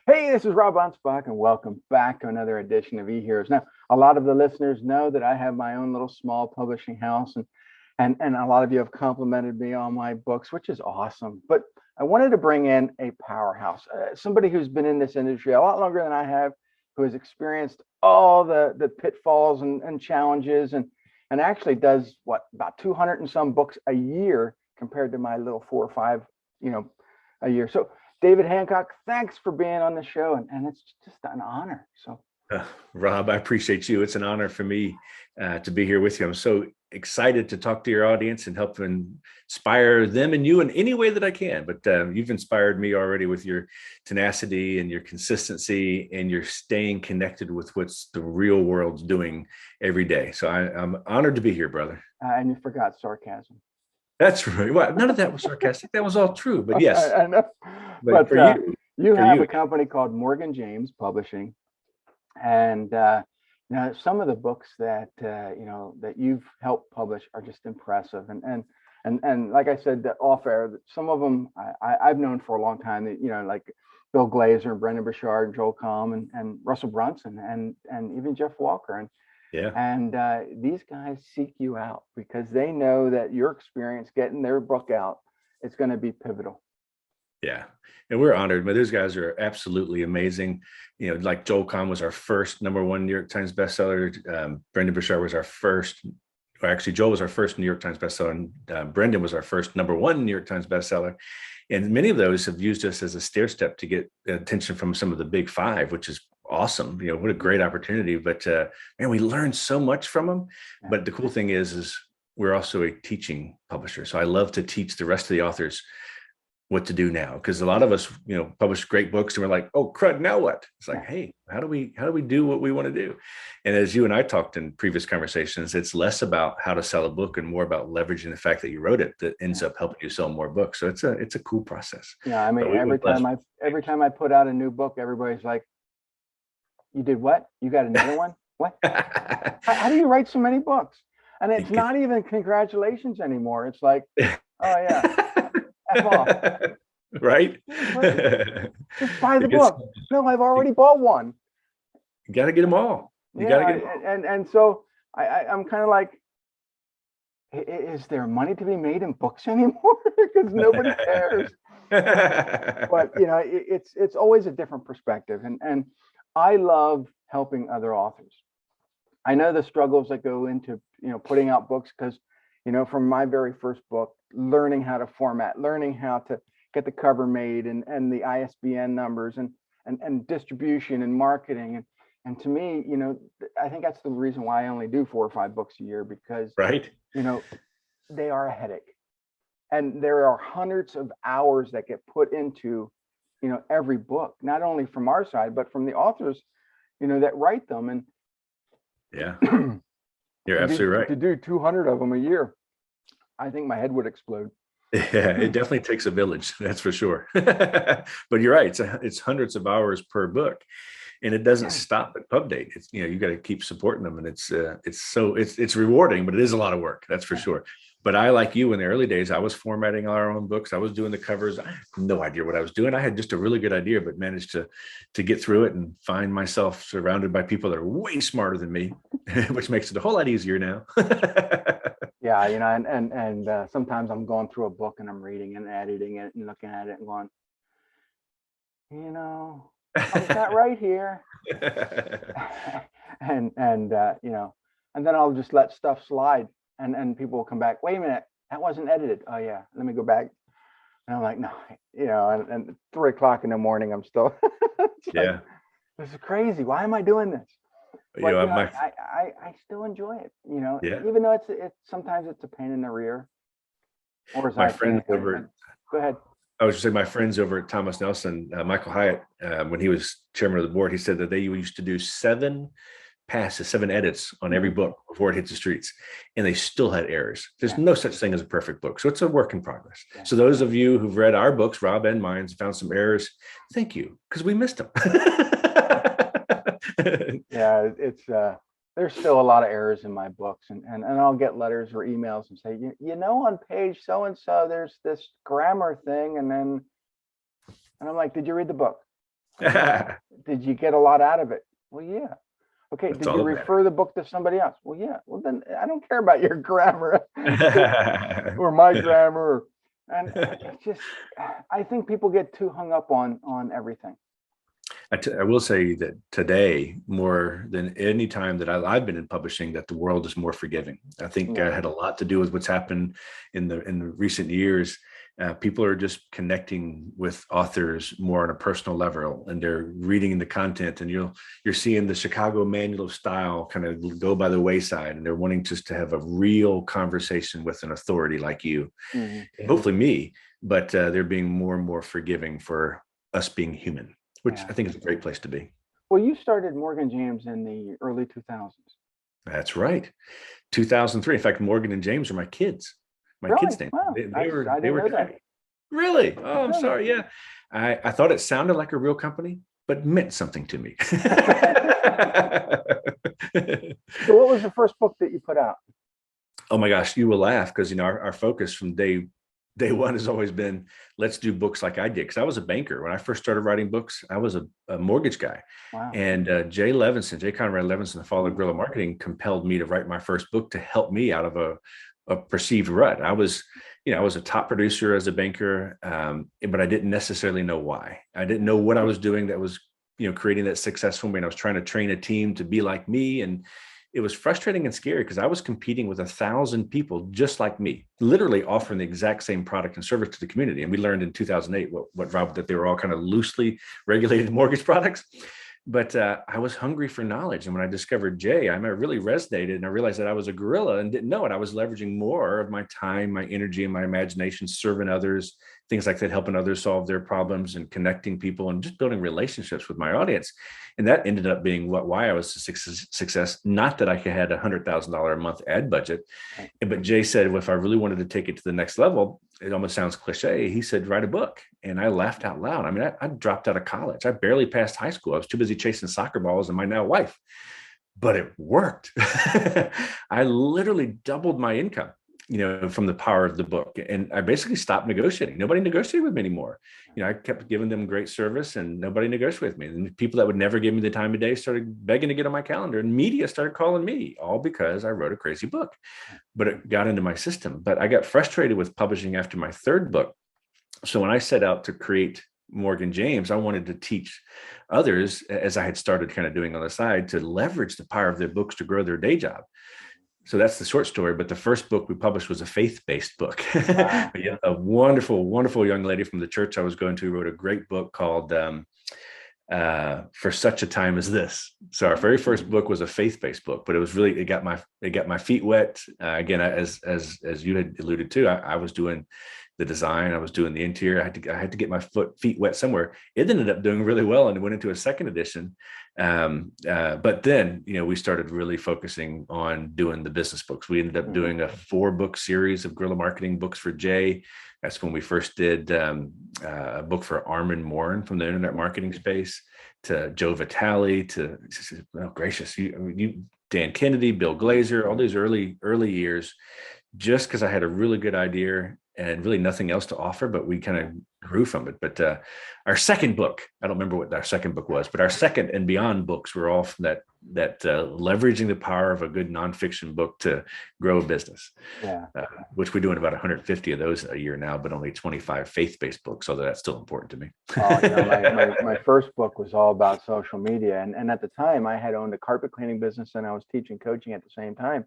Hey, this is Rob Anspach, and welcome back to another edition of eHeroes. Now, a lot of the listeners know that I have my own little small publishing house, and a lot of you have complimented me on my books, which is awesome. But I wanted to bring in a powerhouse, somebody who's been in this industry a lot longer than I have, who has experienced all the pitfalls and challenges, and actually does about 200 and some books a year compared to my little 4 or 5, a year. So David Hancock, thanks for being on the show, and it's just an honor. So, Rob, I appreciate you. It's an honor for me to be here with you. I'm so excited to talk to your audience and help inspire them and you in any way that I can. But you've inspired me already with your tenacity and your consistency and your staying connected with what's the real world's doing every day. So I'm honored to be here, brother. And you forgot sarcasm. That's right. Well, none of that was sarcastic. That was all true. But yes, I know. but for you have a company called Morgan James Publishing, and some of the books that that you've helped publish are just impressive. And like I said, that off air, some of them I've known for a long time. That like Bill Glazer and Brendan Burchard and Joel Comm and Russell Brunson and even Jeff Walker and. Yeah. And these guys seek you out because they know that your experience getting their book out is going to be pivotal. Yeah. And we're honored, but those guys are absolutely amazing. Like Joel Comm was our first #1 New York Times bestseller. Brendan Burchard was our first, or actually Joel was our first New York Times bestseller. And Brendan was our first #1 New York Times bestseller. And many of those have used us as a stair step to get attention from some of the big five, which is awesome. What a great opportunity. But man, we learned so much from them. Yeah. But the cool thing is we're also a teaching publisher. So I love to teach the rest of the authors what to do now, because a lot of us, publish great books and we're like, oh crud, now what? It's like, hey, how do we do what we want to do? And as you and I talked in previous conversations, it's less about how to sell a book and more about leveraging the fact that you wrote it that ends up helping you sell more books. So it's a cool process. Yeah, I mean, every time I put out a new book, everybody's like, you did what? You got another one? What? How do you write so many books? And it's not even congratulations anymore. It's like, oh yeah, F off. Right? Just buy the book. No, I've already bought one. You got to get them all. You got to get them all. And so I'm kind of like, is there money to be made in books anymore? Because nobody cares. But it's always a different perspective, and I love helping other authors. I know the struggles that go into, putting out books because, from my very first book, learning how to format, learning how to get the cover made and the ISBN numbers and distribution and marketing. And to me, I think that's the reason why I only do 4 or 5 books a year, because, right. They are a headache. And there are hundreds of hours that get put into every book, not only from our side, but from the authors, that write them. And yeah, you're absolutely right. To do 200 of them a year, I think my head would explode. Yeah, it definitely takes a village, that's for sure. But you're right. It's hundreds of hours per book, and it doesn't stop at pub date. It's, you got to keep supporting them, and it's rewarding, but it is a lot of work, that's for sure. But I, like you, in the early days, I was formatting our own books. I was doing the covers. I had no idea what I was doing. I had just a really good idea, but managed to get through it and find myself surrounded by people that are way smarter than me, which makes it a whole lot easier now. Yeah, and sometimes I'm going through a book and I'm reading and editing it and looking at it and going, I'm not right here. and then I'll just let stuff slide. And people will come back. Wait a minute, that wasn't edited. Oh yeah, let me go back. And I'm like, no, and 3 o'clock in the morning, I'm still. Yeah, this is crazy. Why am I doing this? But I still enjoy it. Even though it's sometimes it's a pain in the rear. Or my friends over. Go ahead. I was just saying, my friends over at Thomas Nelson, Michael Hyatt, when he was chairman of the board, he said that they used to do 7 edits on every book before it hits the streets, and they still had errors. There's no such thing as a perfect book, so it's a work in progress. So those of you who've read our books, Rob and mine, found some errors, thank you, because we missed them. Yeah, it's there's still a lot of errors in my books, and I'll get letters or emails and say, on page so and so there's this grammar thing, and I'm like, did you read the book? Yeah. Did you get a lot out of it? Well, yeah. Okay. That's Did you all refer the book to somebody else? Well, yeah. Well, then I don't care about your grammar that or my matters. grammar. And it's just, I think people get too hung up on everything. I will say that today, more than any time that I've been in publishing, that the world is more forgiving. I think Yeah. had a lot to do with what's happened in the recent years. People are just connecting with authors more on a personal level, and they're reading the content, and you're seeing the Chicago Manual of Style kind of go by the wayside, and they're wanting just to have a real conversation with an authority like you, Mhm. and hopefully me. But they're being more and more forgiving for us being human, which Yeah. I think is a great place to be. Well, you started Morgan James in the early 2000s. That's right. 2003. In fact, Morgan and James are my kids. My Really? kids' name. Wow. They I they didn't were know that. tiny. Really? Oh, I'm Really? sorry. Yeah. I thought it sounded like a real company, but meant something to me. So what was the first book that you put out? Oh my gosh, you will laugh because our focus from day one has always been let's do books like I did, because I was a banker when I first started writing books. I was a mortgage guy, Wow. and J. Conrad Levinson, the father of guerrilla marketing, compelled me to write my first book to help me out of a perceived rut. I was a top producer as a banker, but I didn't necessarily know why. I didn't know what I was doing that was creating that success for me. And I was trying to train a team to be like me, and it was frustrating and scary because I was competing with 1,000 people just like me, literally offering the exact same product and service to the community. And we learned in 2008 Rob, that they were all kind of loosely regulated mortgage products. But I was hungry for knowledge. And when I discovered Jay, I really resonated, and I realized that I was a gorilla and didn't know it. I was leveraging more of my time, my energy, and my imagination, serving others, things like that, helping others solve their problems and connecting people and just building relationships with my audience. And that ended up being why I was a success. Not that I had $100,000 a month ad budget, Right. but Jay said, well, if I really wanted to take it to the next level, it almost sounds cliche. He said, write a book. And I laughed out loud. I mean, I dropped out of college. I barely passed high school. I was too busy chasing soccer balls and my now wife, but it worked. I literally doubled my income, from the power of the book. And I basically stopped negotiating. Nobody negotiated with me anymore. I kept giving them great service and nobody negotiated with me. And people that would never give me the time of day started begging to get on my calendar, and media started calling me, all because I wrote a crazy book. But it got into my system. But I got frustrated with publishing after my third book. So when I set out to create Morgan James, I wanted to teach others, as I had started kind of doing on the side, to leverage the power of their books to grow their day job. So that's the short story. But the first book we published was a faith-based book. Wow. A wonderful, wonderful young lady from the church I was going to wrote a great book called For Such a Time as This. So our very first book was a faith-based book, but it got my feet wet. Again, as you had alluded to, I was doing the design, I was doing the interior. I had to get my feet wet somewhere. It ended up doing really well, and it went into a second edition. But then, we started really focusing on doing the business books. We ended up doing a 4-book series of guerrilla marketing books for Jay. That's when we first did a book for Armin Morin from the internet marketing space, to Joe Vitale, to, oh gracious, you Dan Kennedy, Bill Glazer, all these early years, just because I had a really good idea and really nothing else to offer, but we kind of grew from it. But our second book, I don't remember what our second book was, but our second and beyond books were all from that leveraging the power of a good nonfiction book to grow a business. Yeah. Which we're doing about 150 of those a year now, but only 25 faith-based books, although that's still important to me. My first book was all about social media. And at the time I had owned a carpet cleaning business and I was teaching coaching at the same time.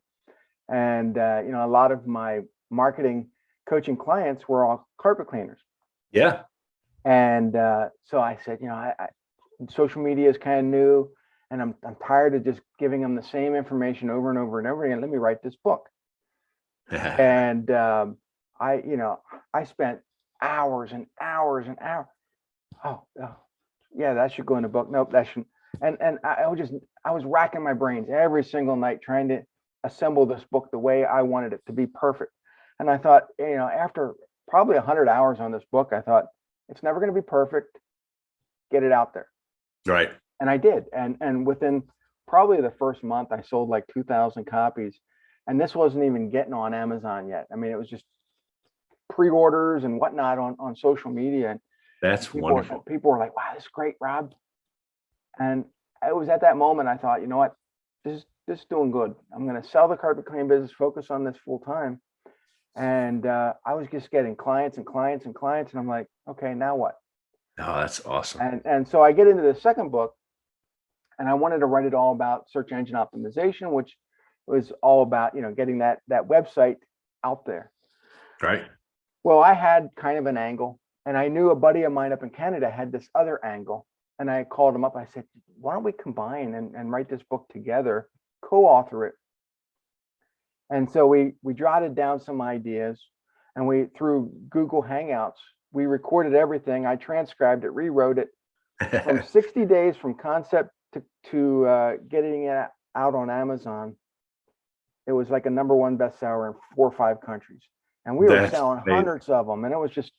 And, a lot of my marketing coaching clients were all carpet cleaners. Yeah. And so I said, social media is kind of new, and I'm tired of just giving them the same information over and over and over again. Let me write this book. And I spent hours and hours and hours. Oh, yeah, that should go in a book. Nope, that shouldn't. And I was racking my brains every single night trying to assemble this book the way I wanted it to be perfect. And I thought, after probably 100 hours on this book, I thought, it's never going to be perfect. Get it out there. Right. And I did. And within probably the first month, I sold like 2,000 copies. And this wasn't even getting on Amazon yet. I mean, it was just pre-orders and whatnot on social media. That's wonderful. People were like, wow, this is great, Rob. And it was at that moment I thought, you know what, this is doing good. I'm going to sell the carpet cleaning business, focus on this full time. And I was just getting clients and clients and clients, and I'm like, okay, now what? Oh, that's awesome. And so I get into the second book, and I wanted to write it all about search engine optimization, which was all about, you know, getting that website out there. Right. Well, I had kind of an angle, and I knew a buddy of mine up in Canada had this other angle. And I called him up. I said, why don't we combine and write this book together, co-author it? And so we jotted down some ideas, and we, through Google Hangouts, we recorded everything. I transcribed it, rewrote it from 60 days from concept to getting it out on Amazon. It was like a #1 bestseller in 4 or 5 countries. And we were selling hundreds of them. And it was just,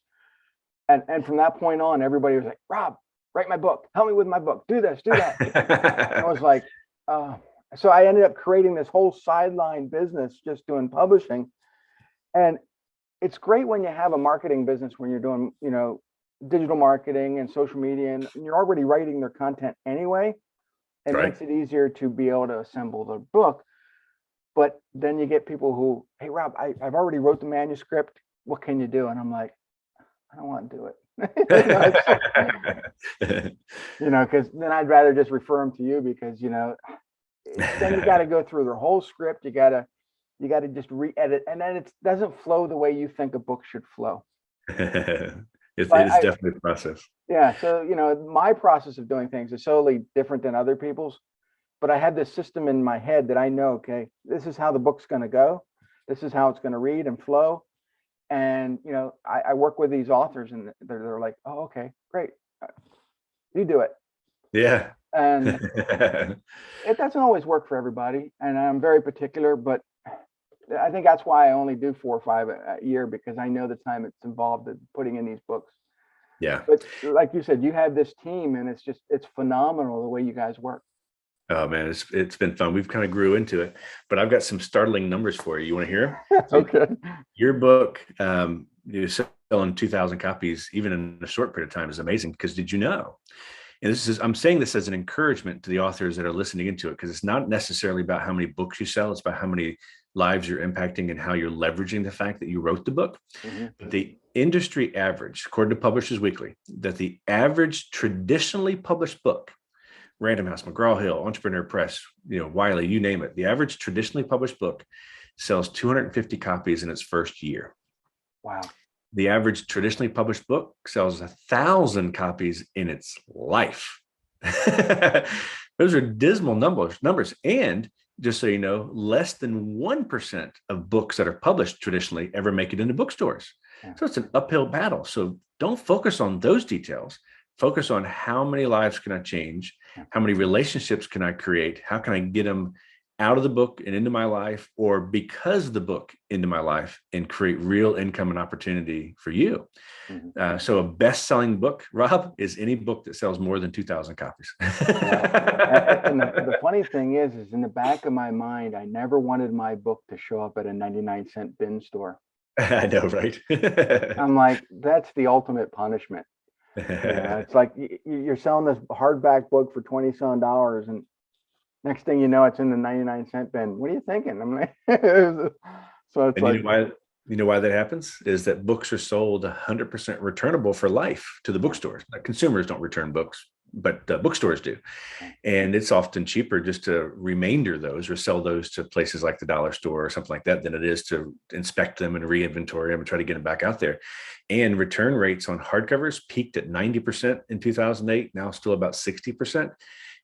and from that point on, everybody was like, Rob, write my book. Help me with my book. Do this, do that. And I was like, so I ended up creating this whole sideline business, just doing publishing. And it's great when you have a marketing business, when you're doing, you know, digital marketing and social media, and you're already writing their content anyway. It makes it easier to be able to assemble the book. But then you get people who, hey, Rob, I've already wrote the manuscript. What can you do? And I'm like, I don't want to do it. You know, because then I'd rather just refer them to you, because, you know, then you got to go through their whole script. You got to just re-edit, and then it doesn't flow the way you think a book should flow. It's definitely a process. Yeah. So, you know, my process of doing things is totally different than other people's, but I had this system in my head that I know, okay, this is how the book's going to go. This is how it's going to read and flow. And, you know, I work with these authors, and they're like, oh, okay, great. You do it. Yeah. And it doesn't always work for everybody. And I'm very particular, but I think that's why I only do 4 or 5 a year, because I know the time it's involved in putting in these books. Yeah. But like you said, you have this team, and it's phenomenal the way you guys work. Oh man, it's been fun. We've kind of grew into it, but I've got some startling numbers for you. You want to hear them? Okay. Your book, you selling 2,000 copies even in a short period of time is amazing, because did you know? And I'm saying this as an encouragement to the authors that are listening into it, because it's not necessarily about how many books you sell. It's about how many lives you're impacting and how you're leveraging the fact that you wrote the book. Mm-hmm. But the industry average, according to Publishers Weekly, that the average traditionally published book, Random House, McGraw-Hill, Entrepreneur Press, you know, Wiley, you name it, the average traditionally published book sells 250 copies in its first year. Wow. The average traditionally published book sells 1,000 copies in its life. Those are dismal numbers. And just so you know, less than 1% of books that are published traditionally ever make it into bookstores. Yeah. So it's an uphill battle. So don't focus on those details. Focus on how many lives can I change? How many relationships can I create? How can I get them out of the book and into my life, or because of the book into my life, and create real income and opportunity for you? Mm-hmm. So a best-selling book, Rob, is any book that sells more than 2,000 copies. And the funny thing is in the back of my mind, I never wanted my book to show up at a 99-cent bin store. I know, right? I'm like, that's the ultimate punishment. Yeah, it's like you're selling this hardback book for $20-some, and next thing you know, it's in the 99-cent bin. What are you thinking? I'm like, so it's like, you know why that happens is that books are sold 100% returnable for life to the bookstores. Now, consumers don't return books, but bookstores do. And it's often cheaper just to remainder those or sell those to places like the dollar store or something like that than it is to inspect them and re-inventory them and try to get them back out there. And return rates on hardcovers peaked at 90% in 2008, now still about 60%.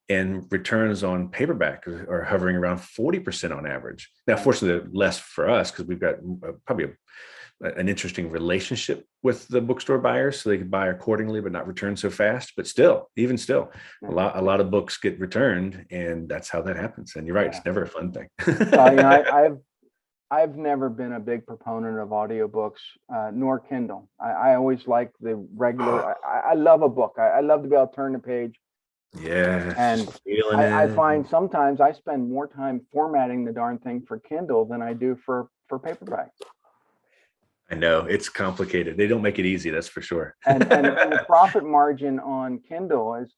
And returns on paperback are hovering around 40% on average. Now, fortunately, less for us because we've got probably an interesting relationship with the bookstore buyers, so they can buy accordingly, but not return so fast. But still, even still, a lot of books get returned, and that's how that happens. And you're right; it's never a fun thing. Well, you know, I've never been a big proponent of audiobooks, nor Kindle. I always like the regular. I love a book. I love to be able to turn the page. Yeah. And I find sometimes I spend more time formatting the darn thing for Kindle than I do for paperback. I know it's complicated. They don't make it easy, that's for sure. And the profit margin on Kindle is,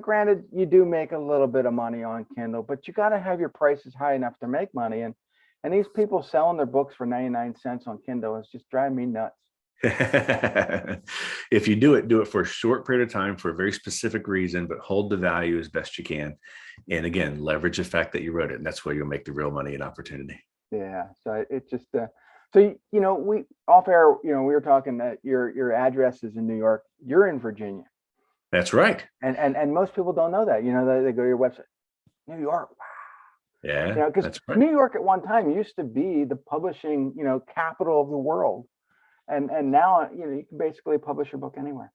granted, you do make a little bit of money on Kindle, but you got to have your prices high enough to make money. And these people selling their books for 99 cents on Kindle is just driving me nuts. If you do it for a short period of time for a very specific reason, but hold the value as best you can. And again, leverage the fact that you wrote it, and that's where you'll make the real money and opportunity. Yeah. So it just, so, we off air, we were talking that your address is in New York, you're in Virginia. That's right. And most people don't know that, they go to your website, New York. Yeah. Because that's right. New York at one time used to be the publishing, capital of the world. And now, you can basically publish your book anywhere.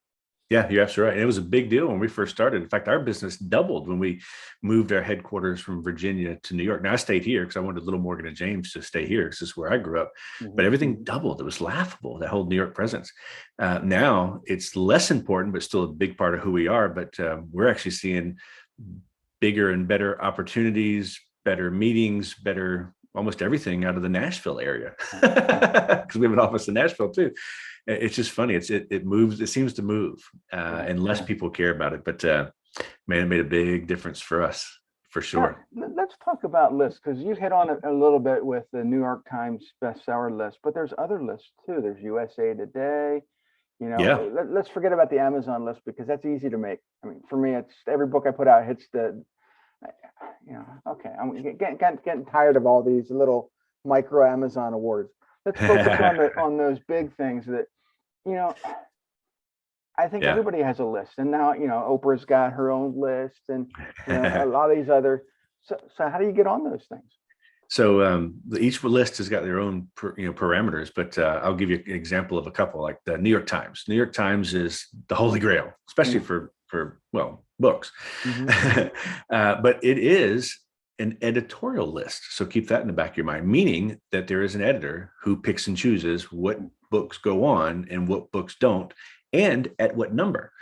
Yeah, you're absolutely right. And it was a big deal when we first started. In fact, our business doubled when we moved our headquarters from Virginia to New York. Now I stayed here because I wanted Little Morgan and James to stay here because this is where I grew up. Mm-hmm. But everything doubled. It was laughable, that whole New York presence. Now it's less important, but still a big part of who we are. But we're actually seeing bigger and better opportunities, better meetings, better almost everything out of the Nashville area because we have an office in Nashville too. It's just funny. It moves. It seems to move, and less people care about it. But man, it made a big difference for us, for sure. Now, let's talk about lists, because you hit on it a little bit with the New York Times bestseller list, but there's other lists too. There's USA Today. Yeah. Let's forget about the Amazon list because that's easy to make. I mean, for me, it's every book I put out hits the. Okay, I'm getting tired of all these little micro Amazon awards. Let's focus on those big things that, I think everybody has a list, and now Oprah's got her own list, and a lot of these other. So how do you get on those things? So each list has got their own parameters, but I'll give you an example of a couple, like the New York Times. New York Times is the holy grail, especially for books. Mm-hmm. But it is an editorial list. So keep that in the back of your mind, meaning that there is an editor who picks and chooses what books go on and what books don't, and at what number.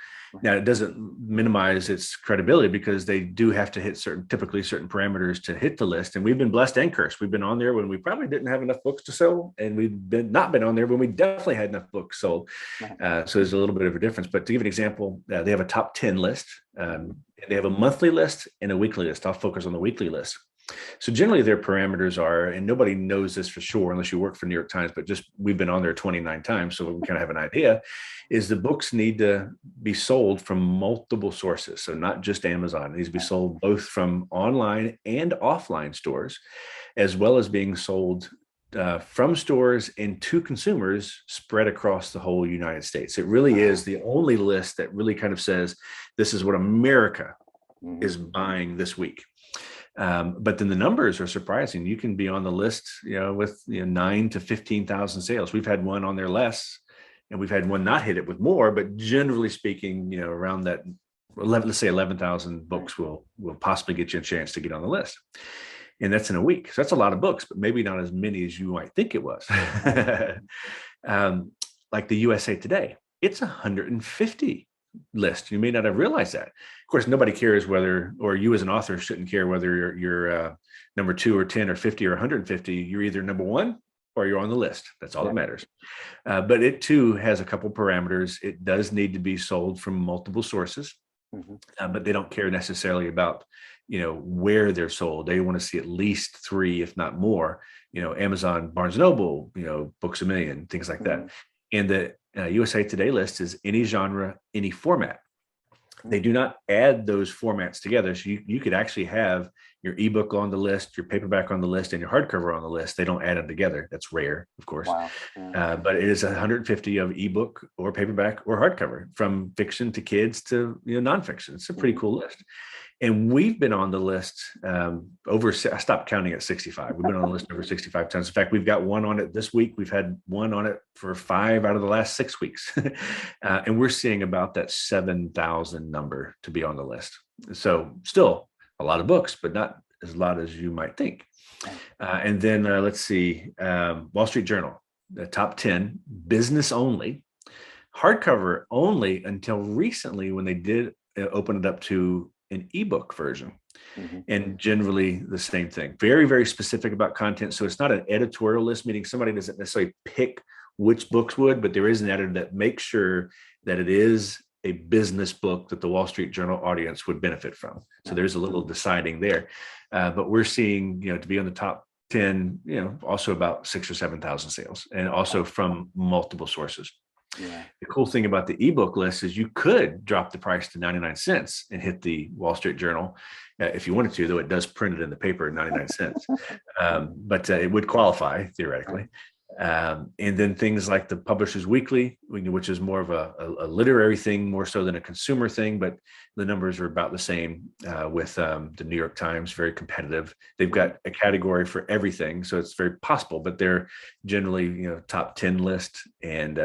Now, it doesn't minimize its credibility because they do have to hit typically certain parameters to hit the list. And we've been blessed and cursed. We've been on there when we probably didn't have enough books to sell, and we've not been on there when we definitely had enough books sold. So there's a little bit of a difference. But to give an example, they have a top 10 list. They have a monthly list and a weekly list. I'll focus on the weekly list. So generally their parameters are, and nobody knows this for sure unless you work for New York Times, but just we've been on there 29 times, so we kind of have an idea, is the books need to be sold from multiple sources. So not just Amazon. It needs to be sold both from online and offline stores, as well as being sold from stores and to consumers spread across the whole United States. It really is the only list that really kind of says, this is what America is buying this week. But then the numbers are surprising. You can be on the list, with 9 to 15,000 sales. We've had one on there less, and we've had one not hit it with more. But generally speaking, around that, let's say 11,000 books will possibly get you a chance to get on the list, and that's in a week. So that's a lot of books, but maybe not as many as you might think it was. Like the USA Today, it's 150 list. You may not have realized that. Of course, nobody cares whether, or you as an author shouldn't care whether you're number 2 or 10 or 50 or 150. You're either number 1 or you're on the list. That's all that matters. But it too has a couple parameters. It does need to be sold from multiple sources, but they don't care necessarily about where they're sold. They want to see at least 3, if not more. Amazon, Barnes & Noble, Books A Million, things like that. And the USA Today list is any genre, any format. They do not add those formats together. So you could actually have your ebook on the list, your paperback on the list, and your hardcover on the list. They don't add them together. That's rare, of course. Wow. But it is 150 of ebook or paperback or hardcover, from fiction to kids to nonfiction. It's a pretty cool list. And we've been on the list I stopped counting at 65. We've been on the list over 65 times. In fact, we've got one on it this week. We've had one on it for 5 out of the last 6 weeks. And we're seeing about that 7,000 number to be on the list. So still a lot of books, but not as a lot as you might think. And then let's see, Wall Street Journal, the top 10, business only, hardcover only until recently when they did open it up to an ebook version, and generally the same thing. Very, very specific about content. So it's not an editorial list, meaning somebody doesn't necessarily pick which books would, but there is an editor that makes sure that it is a business book that the Wall Street Journal audience would benefit from. So there's a little deciding there. But we're seeing, to be on the top 10, also about 6,000 or 7,000 sales, and also from multiple sources. Yeah. The cool thing about the ebook list is you could drop the price to 99 cents and hit the Wall Street Journal if you wanted to, though it does print it in the paper at 99 cents. But it would qualify theoretically. And then things like the Publishers Weekly, which is more of a literary thing, more so than a consumer thing, but the numbers are about the same with the New York Times, very competitive. They've got a category for everything, so it's very possible, but they're generally, top 10 list, and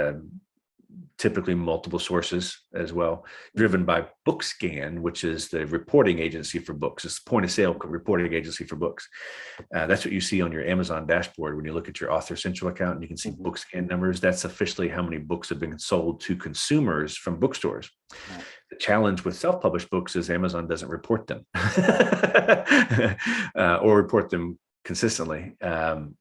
typically multiple sources as well, driven by BookScan, which is the reporting agency for books. It's the point of sale reporting agency for books. That's what you see on your Amazon dashboard when you look at your Author Central account, and you can see BookScan numbers. That's officially how many books have been sold to consumers from bookstores. Right. The challenge with self-published books is Amazon doesn't report them or report them consistently. And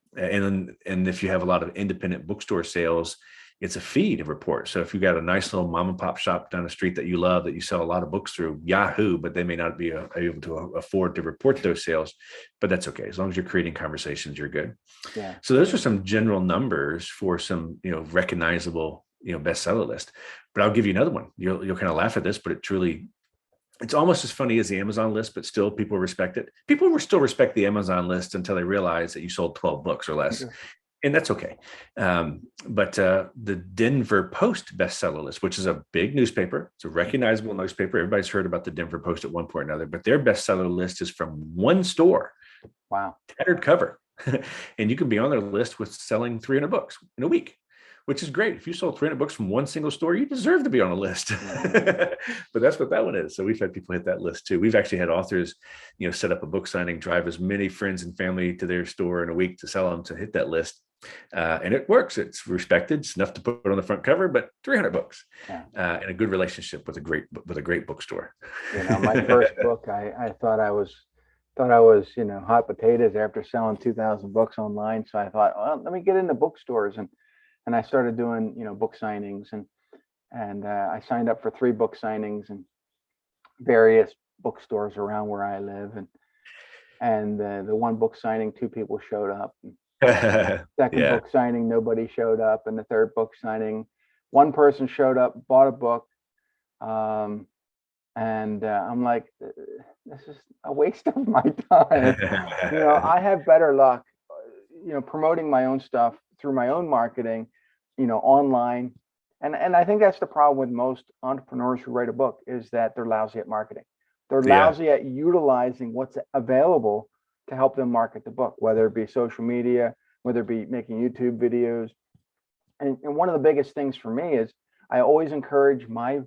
if you have a lot of independent bookstore sales, it's a fee to report. So if you've got a nice little mom and pop shop down the street that you love, that you sell a lot of books through, Yahoo, but they may not be able to afford to report those sales, but that's okay. As long as you're creating conversations, you're good. Yeah. So those are some general numbers for some, recognizable, bestseller list. But I'll give you another one. You'll kind of laugh at this, but it's almost as funny as the Amazon list, but still people respect it. People will still respect the Amazon list until they realize that you sold 12 books or less. Okay. And that's okay. But the Denver Post bestseller list, which is a big newspaper, it's a recognizable newspaper. Everybody's heard about the Denver Post at one point or another, but their bestseller list is from one store. Wow. Tattered cover. And you can be on their list with selling 300 books in a week, which is great. If you sold 300 books from one single store, you deserve to be on a list. But that's what that one is. So we've had people hit that list too. We've actually had authors, set up a book signing, drive as many friends and family to their store in a week to sell them to hit that list. And it works. It's respected. It's enough to put on the front cover, but 300 books and a good relationship with a great bookstore. My first book, I thought I was, hot potatoes after selling 2,000 books online. So I thought, well, let me get into bookstores, and I started doing, book signings, and I signed up for 3 book signings in various bookstores around where I live, and the one book signing, 2 people showed up. Second book signing, nobody showed up, and the third book signing, 1 person showed up, bought a book, and I'm like, this is a waste of my time. I have better luck, promoting my own stuff through my own marketing, online, and I think that's the problem with most entrepreneurs who write a book, is that they're lousy at marketing. They're lousy at utilizing what's available to help them market the book, whether it be social media, whether it be making YouTube videos. And one of the biggest things for me is I always encourage my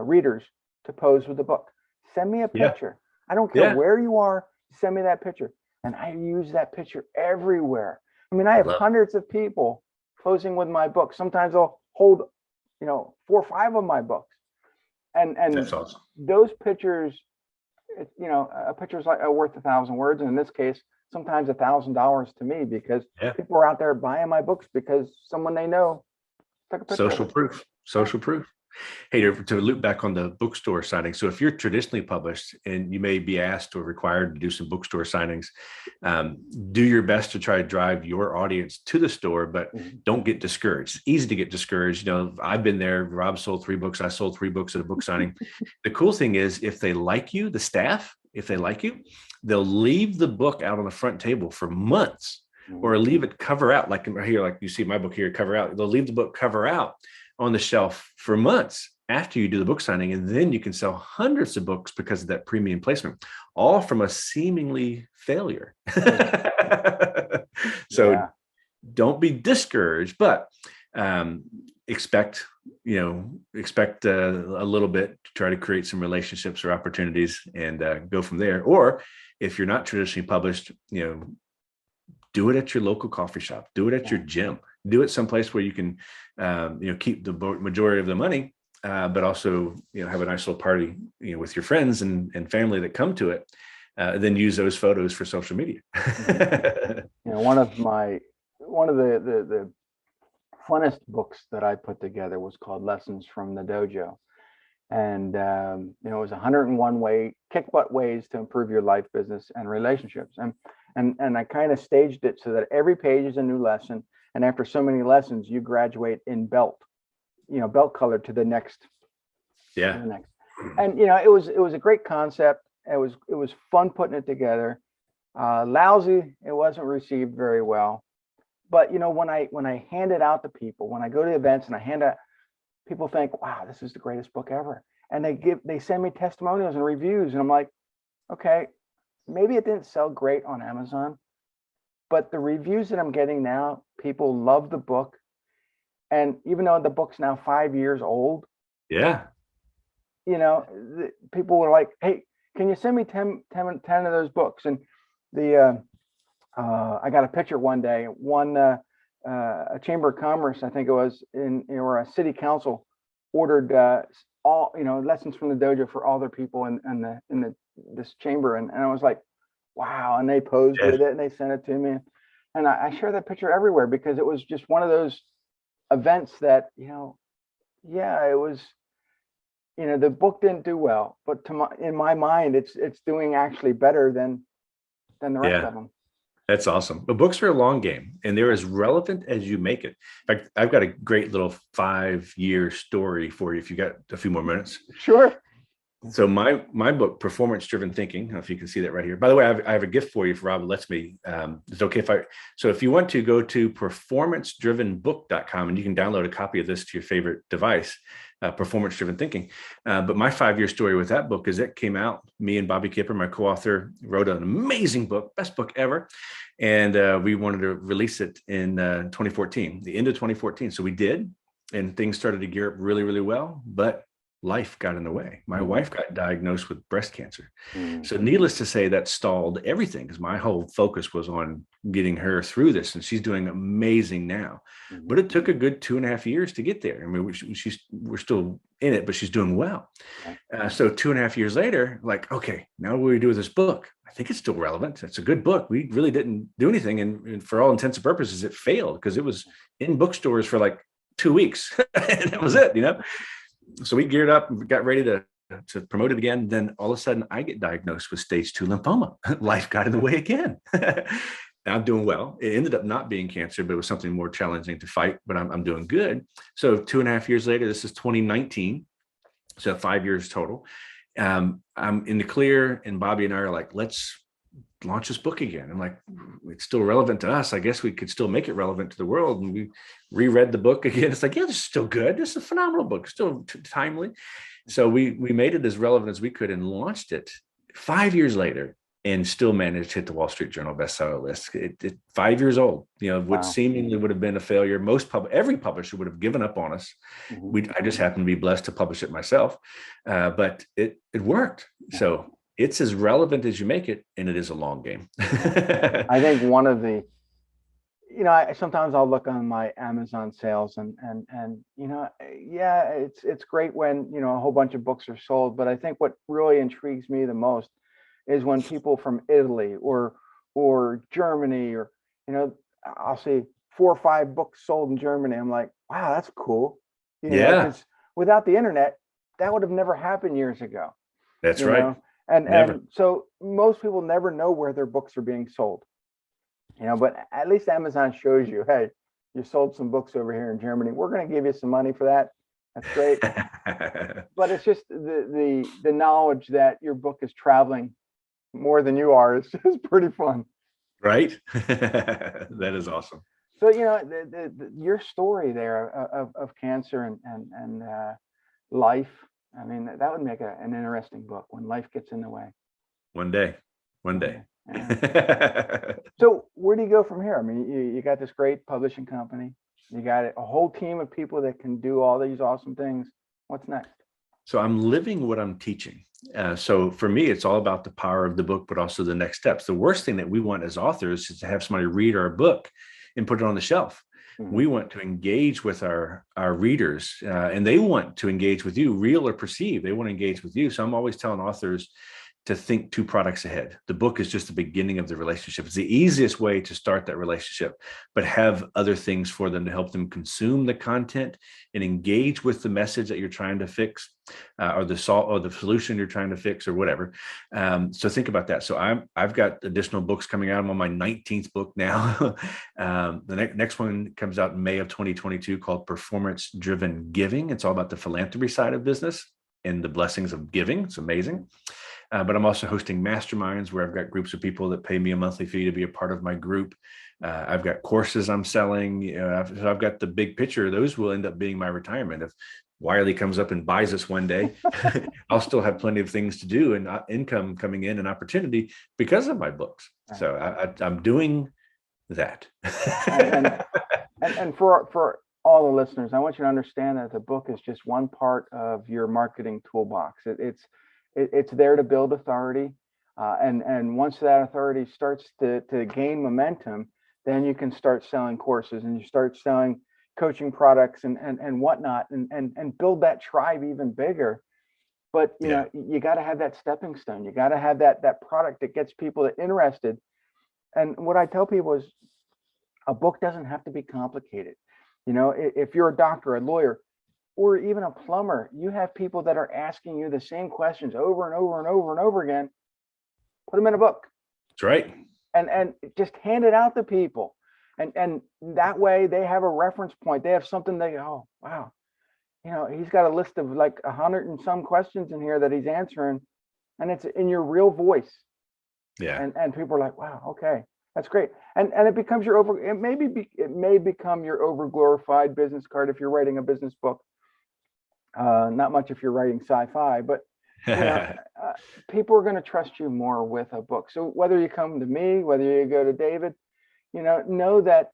readers to pose with the book. Send me a picture. I don't care where you are, send me that picture. And I use that picture everywhere. I mean, I have hundreds of people posing with my book. Sometimes I'll hold, 4 or 5 of my books. And that's awesome. Those pictures, a picture is like worth 1,000 words. And in this case, sometimes $1,000 to me, because people are out there buying my books because someone they know took a picture. Social proof. Hey, to loop back on the bookstore signing. So if you're traditionally published and you may be asked or required to do some bookstore signings, do your best to try to drive your audience to the store, but don't get discouraged. It's easy to get discouraged. I've been there. Rob sold 3 books. I sold 3 books at a book signing. The cool thing is, if they like you, the staff, if they like you, they'll leave the book out on the front table for months, or leave it cover out. Like here, like you see my book here, cover out. They'll leave the book cover out on the shelf for months after you do the book signing, and then you can sell hundreds of books because of that premium placement, all from a seemingly failure. So don't be discouraged, but expect a little bit to try to create some relationships or opportunities, and go from there. Or if you're not traditionally published, do it at your local coffee shop, do it at your gym, do it someplace where you can, keep the majority of the money, but also, have a nice little party, with your friends and family that come to it. Then use those photos for social media. One of the funnest books that I put together was called Lessons from the Dojo. And it was 101 kick butt ways to improve your life, business, and relationships. And I kind of staged it so that every page is a new lesson. And after so many lessons, you graduate in belt color to the next. Yeah. To the next. And it was a great concept. It was fun putting it together. Lousy, it wasn't received very well. But when I hand it out to people, when I go to events and I hand out, people think, wow, this is the greatest book ever. And they send me testimonials and reviews. And I'm like, okay, maybe it didn't sell great on Amazon, but the reviews that I'm getting now, people love the book. And even though the book's now 5 years old, Yeah. People were like, hey, can you send me 10 of those books? And I got a picture one day, a Chamber of Commerce, I think it was, or a city council ordered all lessons from the dojo for all their people in this chamber, and I was like, wow. And they posed with it and they sent it to me, and I share that picture everywhere because it was just one of those events that it was. The book didn't do well, but in my mind, it's doing actually better than the rest of them. That's awesome. But books are a long game, and they're as relevant as you make it. In fact, I've got a great little 5-year story for you if you got a few more minutes. Sure. So my book, Performance Driven Thinking, I don't know if you can see that right here. By the way, I have a gift for you if Rob lets me. It's okay if you want to go to performancedrivenbook.com and you can download a copy of this to your favorite device, Performance Driven Thinking. But my 5-year story with that book is it came out, me and Bobby Kipper, my co-author, wrote an amazing book, best book ever. And we wanted to release it in 2014, the end of 2014. So we did, and things started to gear up really, really well. But life got in the way. My wife got diagnosed with breast cancer. So needless to say, that stalled everything because my whole focus was on getting her through this, and she's doing amazing now. But it took a good 2.5 years to get there. I mean, we're still in it, but she's doing well. So 2.5 years later, like, okay, now what do we do with this book? I think it's still relevant. It's a good book. We really didn't do anything. And for all intents and purposes, it failed because it was in bookstores for like 2 weeks. And that was it, So we geared up and got ready to promote it again. Then all of a sudden I get diagnosed with stage 2 lymphoma. Life got in the way again. Now I'm doing well. It ended up not being cancer, but it was something more challenging to fight, but I'm doing good. So 2.5 years later, this is 2019. So 5 years total. I'm in the clear, and Bobby and I are like, let's launch this book again. I'm like, it's still relevant to us. I guess we could still make it relevant to the world. And we reread the book again. It's like, yeah, this is still good. This is a phenomenal book, still timely. So we made it as relevant as we could and launched it 5 years later, and still managed to hit the Wall Street Journal bestseller list. It 5 years old, what seemingly would have been a failure. Every publisher would have given up on us. I just happened to be blessed to publish it myself, but it worked. So it's as relevant as you make it, and it is a long game. I think one of the, sometimes I'll look on my Amazon sales and it's great when, a whole bunch of books are sold. But I think what really intrigues me the most is when people from Italy or Germany, or, I'll see 4 or 5 books sold in Germany. I'm like, wow, that's cool. Because without the internet, that would have never happened years ago. That's right. And so most people never know where their books are being sold, but at least Amazon shows you, hey, you sold some books over here in Germany. We're going to give you some money for that. That's great. But it's just the knowledge that your book is traveling more than you are. It's just pretty fun. Right. That is awesome. So, your story there of cancer and life, I mean, that would make an interesting book, when life gets in the way. One day. Yeah. So where do you go from here? I mean, you got this great publishing company. You got a whole team of people that can do all these awesome things. What's next? So I'm living what I'm teaching. So for me, it's all about the power of the book, but also the next steps. The worst thing that we want as authors is to have somebody read our book and put it on the shelf. We want to engage with our readers, and they want to engage with you, real or perceived. They want to engage with you. So I'm always telling authors, to think 2 products ahead. The book is just the beginning of the relationship. It's the easiest way to start that relationship, but have other things for them to help them consume the content and engage with the message that you're trying to fix, or the solution you're trying to fix, or whatever. So think about that. So I've got additional books coming out. I'm on my 19th book now. The next one comes out in May of 2022 called Performance Driven Giving. It's all about the philanthropy side of business and the blessings of giving. It's amazing. But I'm also hosting masterminds where I've got groups of people that pay me a monthly fee to be a part of my group. I've got courses I'm selling. So I've got the big picture. Those will end up being my retirement. If Wiley comes up and buys us one day, I'll still have plenty of things to do and income coming in and opportunity because of my books. So I'm doing that. and for all the listeners, I want you to understand that the book is just one part of your marketing toolbox. It's there to build authority. And once that authority starts to gain momentum, then you can start selling courses and you start selling coaching products and whatnot, and build that tribe even bigger. But you know, you got to have that stepping stone. You got to have that product that gets people interested. And what I tell people is, a book doesn't have to be complicated. You know, if you're a doctor, a lawyer, or even a plumber, you have people that are asking you the same questions over and over and over and over again. Put them in a book. That's right. And just hand it out to people. And that way they have a reference point. They have something they go, oh, wow. You know, he's got a list of like 100 and some questions in here that he's answering, and it's in your real voice. Yeah. And people are like, wow, okay, that's great. And it becomes it may become your over glorified business card if you're writing a business book. Not much if you're writing sci-fi, but you know, people are going to trust you more with a book. So whether you come to me, whether you go to David, you know that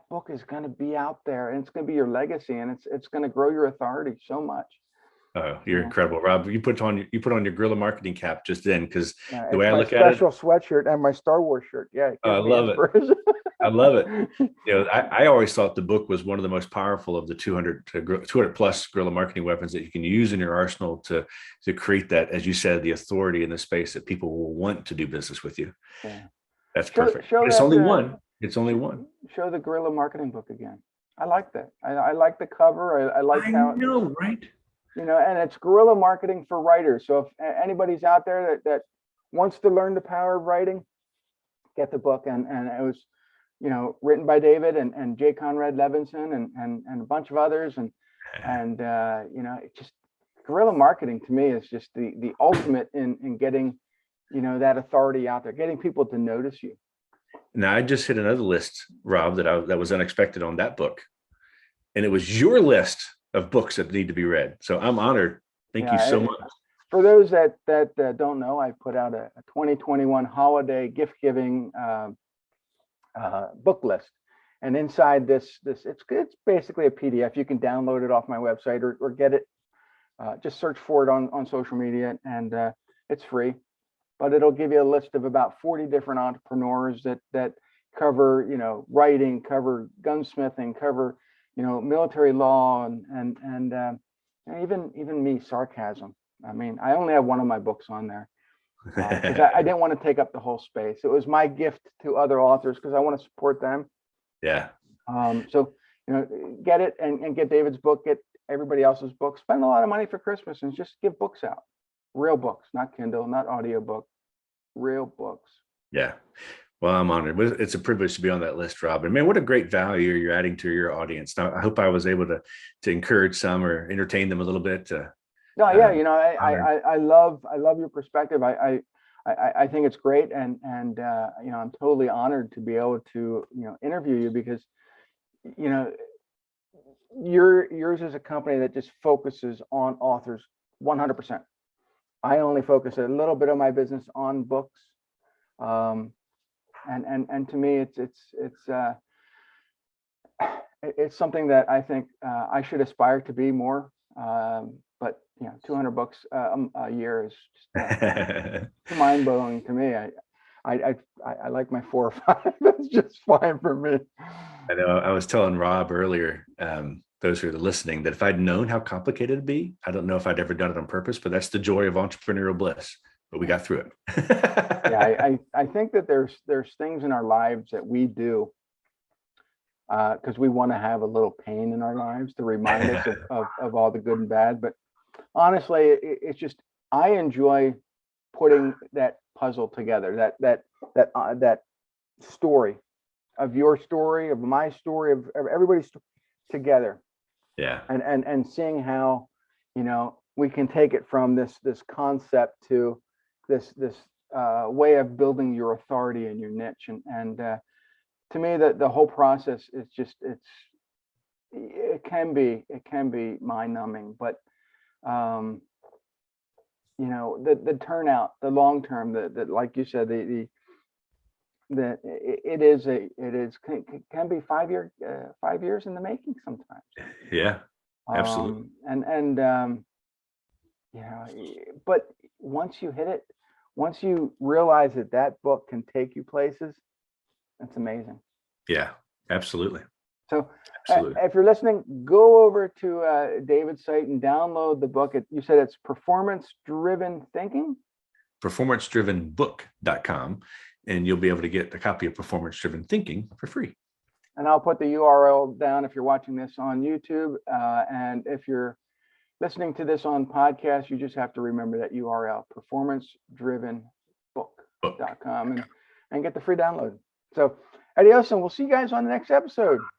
book is going to be out there, and it's going to be your legacy, and it's going to grow your authority so much. Oh, you're incredible, Rob. You put on your guerrilla marketing cap just then, because the way I look at it, special sweatshirt and my Star Wars shirt. Yeah, I love it. I love it. You know, I always thought the book was one of the most powerful of the 200 plus guerrilla marketing weapons that you can use in your arsenal to create that, as you said, the authority in the space that people will want to do business with you. Yeah. That's perfect. It's only one. It's only one. Show the guerrilla marketing book again. I like that. I like the cover. I like how. I know, right? You know, and it's guerrilla marketing for writers. So if anybody's out there that wants to learn the power of writing, get the book. And it was, you know, written by David and J. Conrad Levinson and a bunch of others. And you know, it just, guerrilla marketing to me is just the ultimate in getting, you know, that authority out there, getting people to notice you. Now, I just hit another list, Rob, that was unexpected on that book. And it was your list of books that need to be read. So I'm honored. Thank you so much. For those that don't know, I put out a 2021 holiday gift giving book list. And inside this it's basically a PDF. You can download it off my website or get it. Just search for it on social media, and it's free. But it'll give you a list of about 40 different entrepreneurs that cover, you know, writing, cover gunsmithing, cover, you know, military law, and even me, sarcasm. I mean, I only have one of my books on there because I didn't want to take up the whole space. It was my gift to other authors because I want to support them. Yeah. So, you know, get it and get David's book, get everybody else's book. Spend a lot of money for Christmas and just give books out. Real books, not Kindle, not audiobook, real books. Yeah. Well, I'm honored. It's a privilege to be on that list, Rob. And man, what a great value you're adding to your audience. Now, I hope I was able to encourage some or entertain them a little bit. No, yeah, you know, I love your perspective. I think it's great, and you know, I'm totally honored to be able to, you know, interview you because, you know, yours is a company that just focuses on authors 100%. I only focus a little bit of my business on books, and to me, it's something that I think I should aspire to be more. But you know, 200 books a year is just mind blowing to me. I like my 4 or 5. That's just fine for me. I know. I was telling Rob earlier, those who are listening, that if I'd known how complicated it'd be, I don't know if I'd ever done it on purpose, but that's the joy of entrepreneurial bliss. but we got through it. Yeah, I think that there's things in our lives that we do because we want to have a little pain in our lives to remind us of all the good and bad. But honestly, it's just, I enjoy putting that puzzle together, that story of your story, of my story, of everybody's together. Yeah. And seeing how, we can take it from this concept to this way of building your authority and your niche. And to me, the whole process is just, it can be mind numbing, but the turnout, the long term, the like you said, it can be 5 years in the making sometimes. Yeah, absolutely. But once you hit it, once you realize that book can take you places, it's amazing. Yeah, absolutely. So Absolutely. if you're listening, go over to David's site and download the book. You said it's Performance Driven Thinking? performancedrivenbook.com, and you'll be able to get a copy of Performance Driven Thinking for free. And I'll put the URL down if you're watching this on YouTube. And if you're listening to this on podcast, you just have to remember that URL, performancedrivenbook.com, and get the free download. So adios, and we'll see you guys on the next episode.